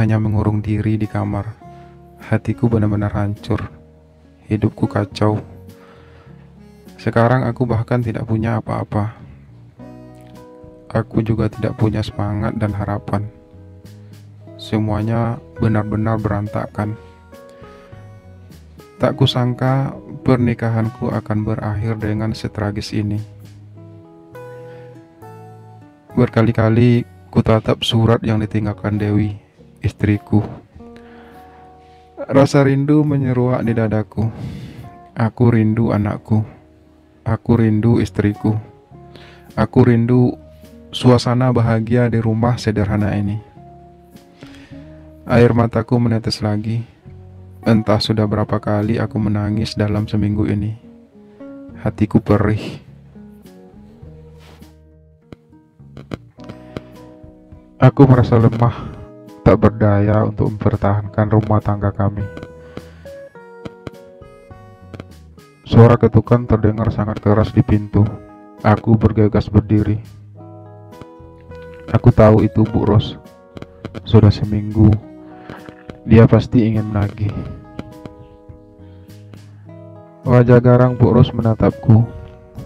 hanya mengurung diri di kamar. Hatiku benar-benar hancur. Hidupku kacau. Sekarang aku bahkan tidak punya apa-apa. Aku juga tidak punya semangat dan harapan. Semuanya benar-benar berantakan. Tak kusangka pernikahanku akan berakhir dengan setragis ini. Berkali-kali kutatap surat yang ditinggalkan Dewi, istriku. Rasa rindu menyeruak di dadaku. Aku rindu anakku. Aku rindu istriku. Aku rindu suasana bahagia di rumah sederhana ini. Air mataku menetes lagi. Entah sudah berapa kali aku menangis dalam seminggu ini. Hatiku perih. Aku merasa lemah, tak berdaya untuk mempertahankan rumah tangga kami. Suara ketukan terdengar sangat keras di pintu. Aku bergegas berdiri. Aku tahu itu Bu Ros. Sudah seminggu. Dia pasti ingin menagih. Wajah garang Bu Ros menatapku.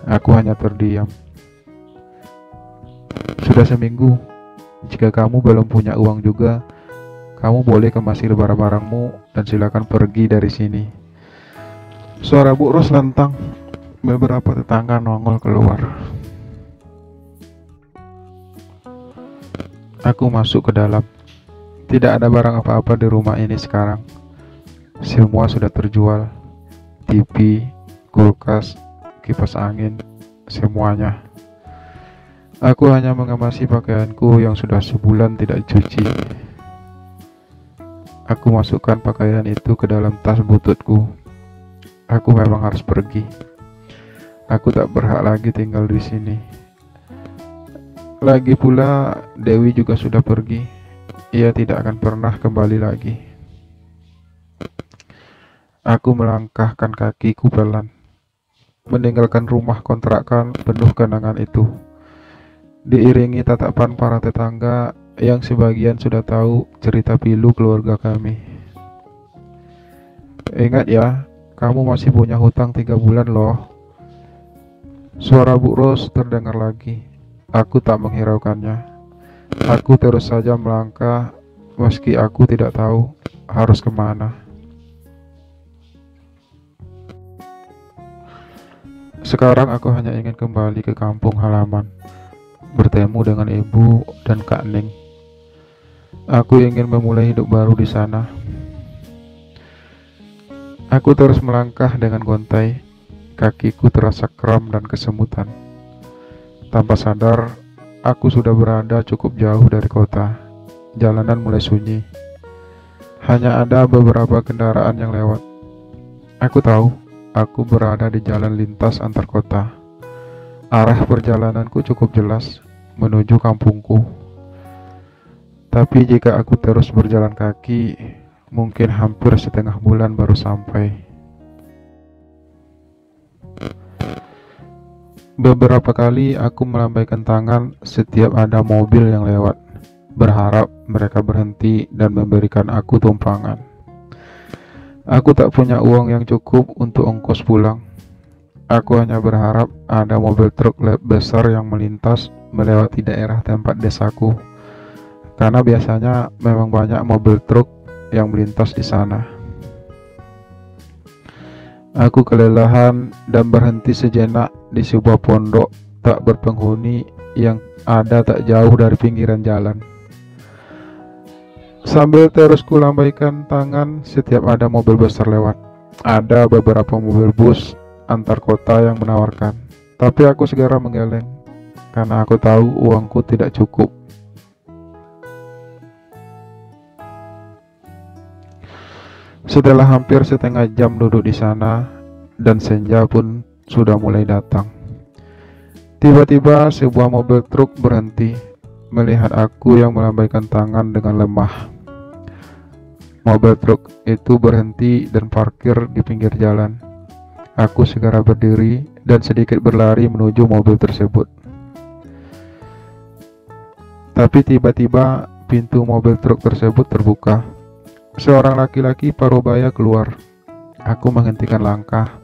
Aku hanya terdiam. Sudah seminggu. Jika kamu belum punya uang juga, kamu boleh kemasi barang-barangmu dan silakan pergi dari sini. Suara Bu Ros lantang. Beberapa tetangga nongol keluar. Aku masuk ke dalam. Tidak ada barang apa-apa di rumah ini sekarang. Semua sudah terjual. TV, kulkas, kipas angin, semuanya. Aku hanya mengemasi pakaianku yang sudah sebulan tidak dicuci. Aku masukkan pakaian itu ke dalam tas bututku. Aku memang harus pergi. Aku tak berhak lagi tinggal di sini. Lagi pula, Dewi juga sudah pergi. Ia tidak akan pernah kembali lagi. Aku melangkahkan kakiku pelan, meninggalkan rumah kontrakan penuh kenangan itu. Diiringi tatapan para tetangga yang sebagian sudah tahu cerita pilu keluarga kami. Ingat ya, kamu masih punya hutang 3 bulan loh. Suara Bu Ros terdengar lagi. Aku tak menghiraukannya. Aku terus saja melangkah meski aku tidak tahu harus kemana. Sekarang aku hanya ingin kembali ke kampung halaman, bertemu dengan ibu dan Kak Ning. Aku ingin memulai hidup baru di sana. Aku terus melangkah dengan gontai. Kakiku terasa kram dan kesemutan. Tanpa sadar, aku sudah berada cukup jauh dari kota. Jalanan mulai sunyi. Hanya ada beberapa kendaraan yang lewat. Aku tahu, aku berada di jalan lintas antar kota. Arah perjalananku cukup jelas, menuju kampungku. Tapi jika aku terus berjalan kaki, mungkin hampir setengah bulan baru sampai. Beberapa kali aku melambaikan tangan setiap ada mobil yang lewat, berharap mereka berhenti dan memberikan aku tumpangan. Aku tak punya uang yang cukup untuk ongkos pulang. Aku hanya berharap ada mobil truk besar yang melintas melewati daerah tempat desaku, karena biasanya memang banyak mobil truk yang melintas di sana. Aku kelelahan dan berhenti sejenak di sebuah pondok tak berpenghuni yang ada tak jauh dari pinggiran jalan. Sambil terus kulambaikan tangan setiap ada mobil besar lewat. Ada beberapa mobil bus antar kota yang menawarkan, tapi aku segera menggeleng karena aku tahu uangku tidak cukup. Setelah hampir setengah jam duduk di sana dan senja pun sudah mulai datang, tiba-tiba sebuah mobil truk berhenti melihat aku yang melambaikan tangan dengan lemah. Mobil truk itu berhenti dan parkir di pinggir jalan. Aku segera berdiri dan sedikit berlari menuju mobil tersebut. Tapi tiba-tiba pintu mobil truk tersebut terbuka. Seorang laki-laki parubaya keluar. Aku menghentikan langkah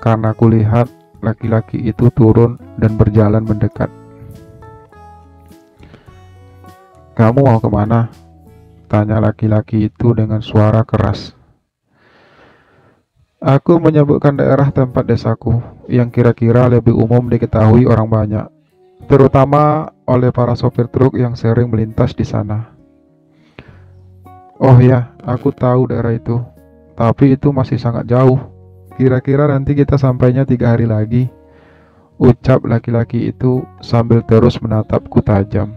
karena aku lihat laki-laki itu turun dan berjalan mendekat. "Kamu mau kemana?" tanya laki-laki itu dengan suara keras. Aku menyebutkan daerah tempat desaku yang kira-kira lebih umum diketahui orang banyak, terutama oleh para sopir truk yang sering melintas di sana. "Oh ya, aku tahu daerah itu, tapi itu masih sangat jauh. Kira-kira nanti kita sampainya 3 hari lagi," ucap laki-laki itu sambil terus menatapku tajam.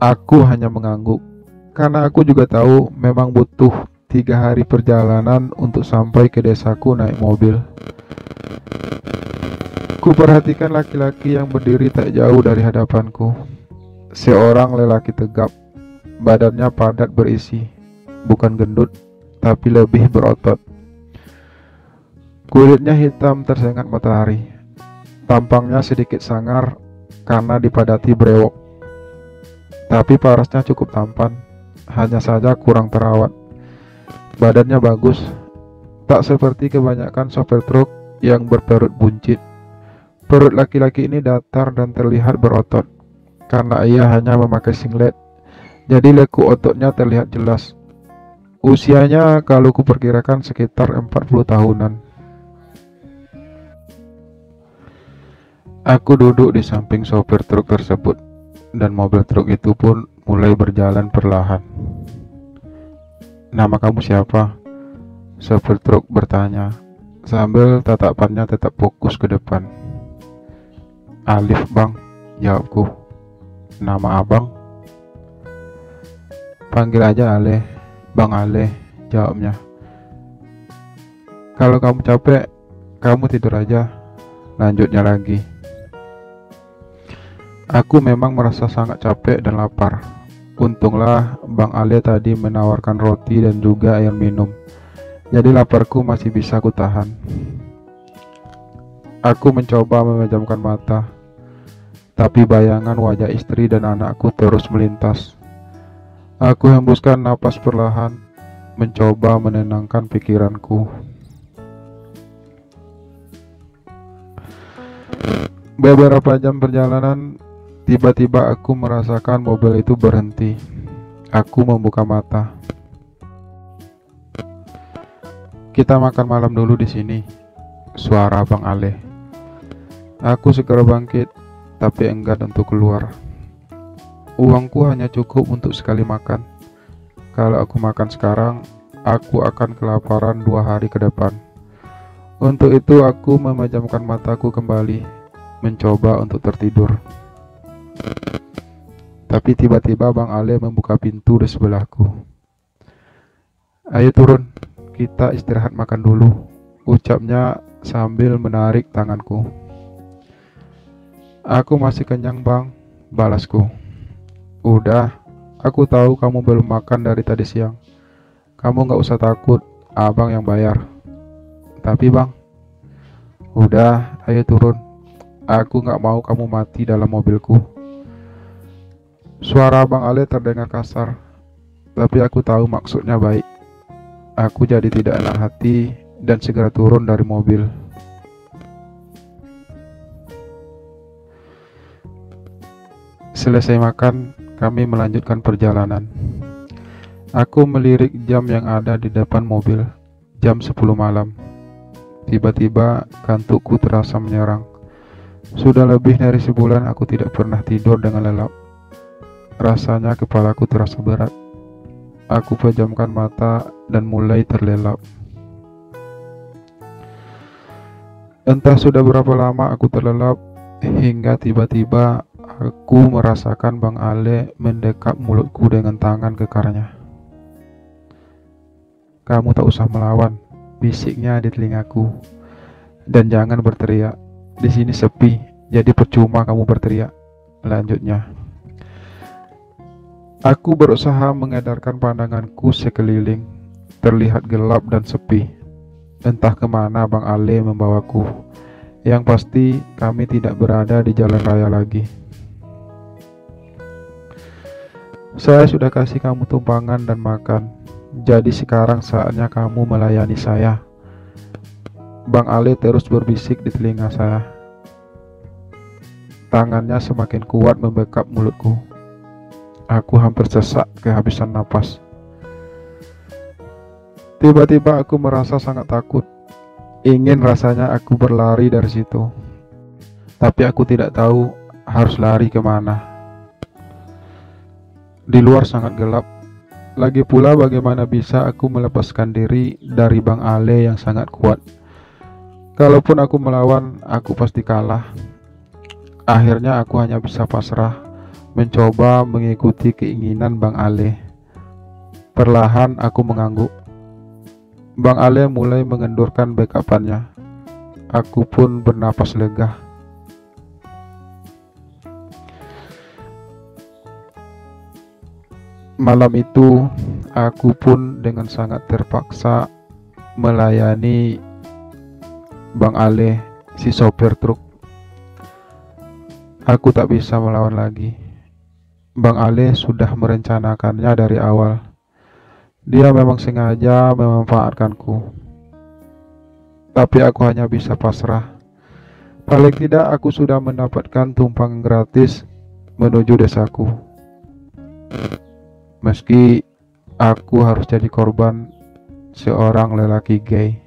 Aku hanya mengangguk, karena aku juga tahu memang butuh 3 hari perjalanan untuk sampai ke desaku naik mobil. Kuperhatikan laki-laki yang berdiri tak jauh dari hadapanku. Seorang lelaki tegap, badannya padat berisi, bukan gendut, tapi lebih berotot. Kulitnya hitam tersengat matahari. Tampangnya sedikit sangar karena dipadati brewok. Tapi parasnya cukup tampan, hanya saja kurang terawat. Badannya bagus, tak seperti kebanyakan sopir truk yang berperut buncit. Perut laki-laki ini datar dan terlihat berotot, karena ia hanya memakai singlet, jadi lekuk ototnya terlihat jelas. Usianya kalau kuperkirakan sekitar 40 tahunan. Aku duduk di samping sopir truk tersebut, dan mobil truk itu pun mulai berjalan perlahan. "Nama kamu siapa?" sopir truk bertanya, sambil tatapannya tetap fokus ke depan. "Alif, Bang," jawabku. "Nama abang?" "Panggil aja Ale, Bang Ale," jawabnya. "Kalau kamu capek, kamu tidur aja," lanjutnya lagi. Aku memang merasa sangat capek dan lapar. Untunglah Bang Ale tadi menawarkan roti dan juga air minum, jadi laparku masih bisa kutahan. Aku mencoba memejamkan mata, tapi bayangan wajah istri dan anakku terus melintas. Aku hembuskan napas perlahan, mencoba menenangkan pikiranku. Beberapa jam perjalanan, tiba-tiba aku merasakan mobil itu berhenti. Aku membuka mata. "Kita makan malam dulu di sini," suara Bang Ale. Aku segera bangkit, tapi enggan untuk keluar. Uangku hanya cukup untuk sekali makan. Kalau aku makan sekarang, aku akan kelaparan 2 hari ke depan. Untuk itu aku memejamkan mataku kembali, mencoba untuk tertidur. Tapi tiba-tiba Bang Ale membuka pintu di sebelahku. "Ayo turun, kita istirahat makan dulu," ucapnya sambil menarik tanganku. "Aku masih kenyang, Bang," balasku. "Udah, aku tahu kamu belum makan dari tadi siang. Kamu gak usah takut, abang yang bayar." "Tapi Bang..." "Udah, ayo turun. Aku gak mau kamu mati dalam mobilku." Suara Bang Ale terdengar kasar, tapi aku tahu maksudnya baik. Aku jadi tidak enak hati dan segera turun dari mobil. Selesai makan, kami melanjutkan perjalanan. Aku melirik jam yang ada di depan mobil, jam 10 malam. Tiba-tiba kantukku terasa menyerang. Sudah lebih dari sebulan aku tidak pernah tidur dengan lelap. Rasanya kepalaku terasa berat. Aku pejamkan mata dan mulai terlelap. Entah sudah berapa lama aku terlelap, hingga tiba-tiba aku merasakan Bang Ale mendekap mulutku dengan tangan kekarnya. "Kamu tak usah melawan," bisiknya di telingaku. "Dan jangan berteriak. Di sini sepi, jadi percuma kamu berteriak," lanjutnya. Aku berusaha mengedarkan pandanganku sekeliling. Terlihat gelap dan sepi. Entah kemana Bang Ale membawaku. Yang pasti kami tidak berada di jalan raya lagi. Saya sudah kasih kamu tumpangan dan makan, jadi sekarang saatnya kamu melayani saya. Bang Ale terus berbisik di telinga saya. Tangannya semakin kuat membekap mulutku. Aku hampir sesak kehabisan napas. Tiba-tiba aku merasa sangat takut. Ingin rasanya aku berlari dari situ. Tapi aku tidak tahu harus lari kemana. Di luar sangat gelap. Lagi pula bagaimana bisa aku melepaskan diri dari Bang Ale yang sangat kuat. Kalaupun aku melawan, aku pasti kalah. Akhirnya aku hanya bisa pasrah, mencoba mengikuti keinginan Bang Ale. Perlahan aku mengangguk. Bang Ale mulai mengendurkan bekapannya. Aku pun bernapas lega. Malam itu, aku pun dengan sangat terpaksa melayani Bang Ale, si sopir truk. Aku tak bisa melawan lagi. Bang Ale sudah merencanakannya dari awal. Dia memang sengaja memanfaatkanku. Tapi aku hanya bisa pasrah. Paling tidak aku sudah mendapatkan tumpangan gratis menuju desaku. Meski aku harus jadi korban seorang lelaki gay.